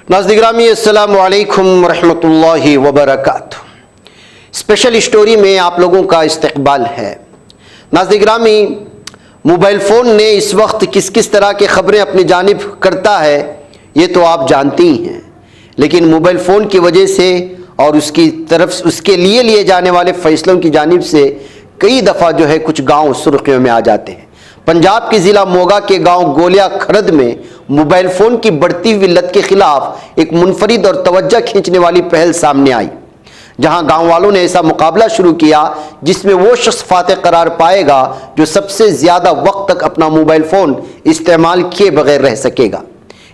नाज़रीन गिरामी अस्सलामु अलैकुम वरहमतुल्लाहि वबरकातुहू। स्पेशल स्टोरी में आप लोगों का इस्तकबाल है। नाज़रीन गिरामी, मोबाइल फ़ोन ने इस वक्त किस किस तरह की ख़बरें अपनी जानिब करता है ये तो आप जानती ही हैं, लेकिन मोबाइल फ़ोन की वजह से और उसकी तरफ उसके लिए जाने वाले फ़ैसलों की जानिब से कई दफ़ा जो है कुछ गाँव सुर्खियों में आ जाते हैं। पंजाब के ज़िला मोगा के गांव गोलिया खरद में मोबाइल फ़ोन की बढ़ती हुई लत के खिलाफ एक मुनफरिद और तवज्जो खींचने वाली पहल सामने आई, जहां गांव वालों ने ऐसा मुकाबला शुरू किया जिसमें वो शख्स फातेह करार पाएगा जो सबसे ज़्यादा वक्त तक अपना मोबाइल फ़ोन इस्तेमाल किए बगैर रह सकेगा।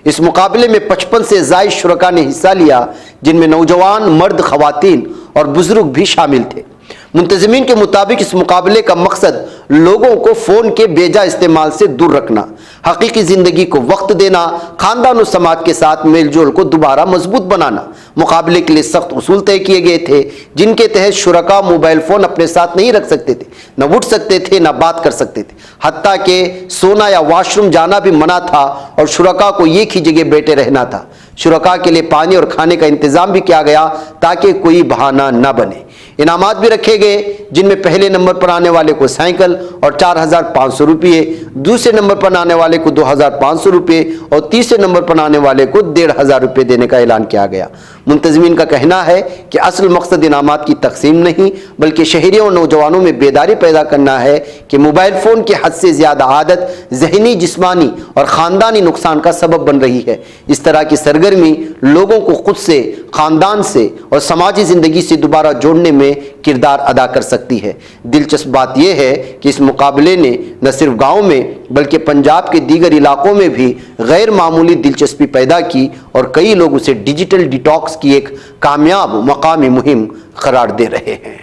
इस मुकाबले में 55 से ज़ायद शुरका ने हिस्सा लिया, जिनमें नौजवान, मर्द, ख़वातीन और बुजुर्ग भी शामिल थे। मुंतज़मीन के मुताबिक इस मुकाबले का मकसद लोगों को फ़ोन के बेजा इस्तेमाल से दूर रखना, हकीकी ज़िंदगी को वक्त देना, ख़ानदान और समाज के साथ मेल जोल को दोबारा मजबूत बनाना। मुकाबले के लिए सख्त उसूल तय किए गए थे, जिनके तहत शुरका मोबाइल फ़ोन अपने साथ नहीं रख सकते थे, न उठ सकते थे, न बात कर सकते थे, हत्ता कि सोना या वॉशरूम जाना भी मना था और शुरका को एक ही जगह बैठे रहना था। शुरका के लिए पानी और खाने का इंतज़ाम भी किया गया ताकि कोई बहाना न बने। इनामात भी रखे गए, जिनमें पहले नंबर पर आने वाले को साइकिल और 4,500 रुपये, दूसरे नंबर पर आने वाले को 2,500 रुपये और तीसरे नंबर पर आने वाले को 1,500 रुपये देने का ऐलान किया गया। मुंतज़मीन का कहना है कि असल मकसद इनामात की तकसीम नहीं बल्कि शहरियों और नौजवानों में बेदारी पैदा करना है कि मोबाइल फ़ोन की हद से ज़्यादा आदत ज़हनी, जिस्मानी और ख़ानदानी नुकसान का सबब बन रही है। इस तरह की सरगर्मी लोगों को खुद से, ख़ानदान से और समाजी ज़िंदगी से दोबारा जोड़ने में किरदार अदा कर सकती है। दिलचस्प बात यह है कि इस मुकाबले ने न सिर्फ गाँव में बल्कि पंजाब के दीगर इलाकों में भी गैर मामूली दिलचस्पी पैदा की और कई लोग उसे डिजिटल डिटॉक्स की एक कामयाब मकामी मुहिम करार दे रहे हैं।